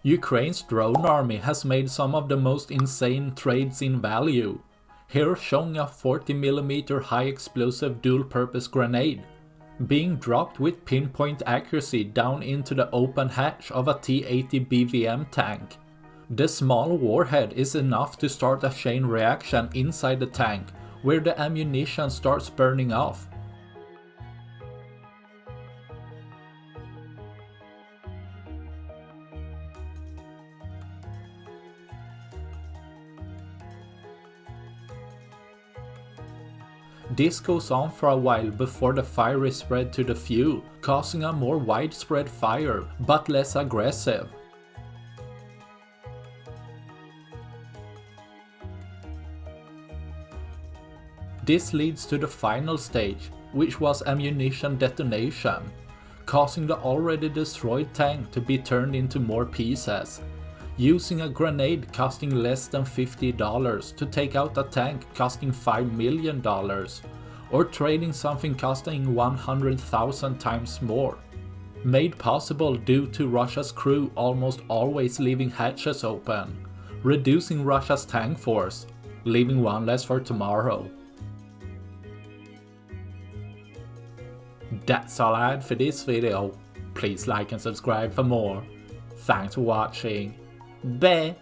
Ukraine's drone army has made some of the most insane trades in value. Here showing a 40mm high explosive dual-purpose grenade being dropped with pinpoint accuracy down into the open hatch of a T-80BVM tank. The small warhead is enough to start a chain reaction inside the tank, where the ammunition starts burning off. This goes on for a while before the fire is spread to the fuel, causing a more widespread fire, but less aggressive. This leads to the final stage, which was ammunition detonation, causing the already destroyed tank to be turned into more pieces, using a grenade costing less than $50 to take out a tank costing $5 million, or trading something costing 100,000 times more. Made possible due to Russia's crew almost always leaving hatches open, reducing Russia's tank force, leaving one less for tomorrow. That's all I had for this video. Please like and subscribe for more. Thanks for watching. Bye!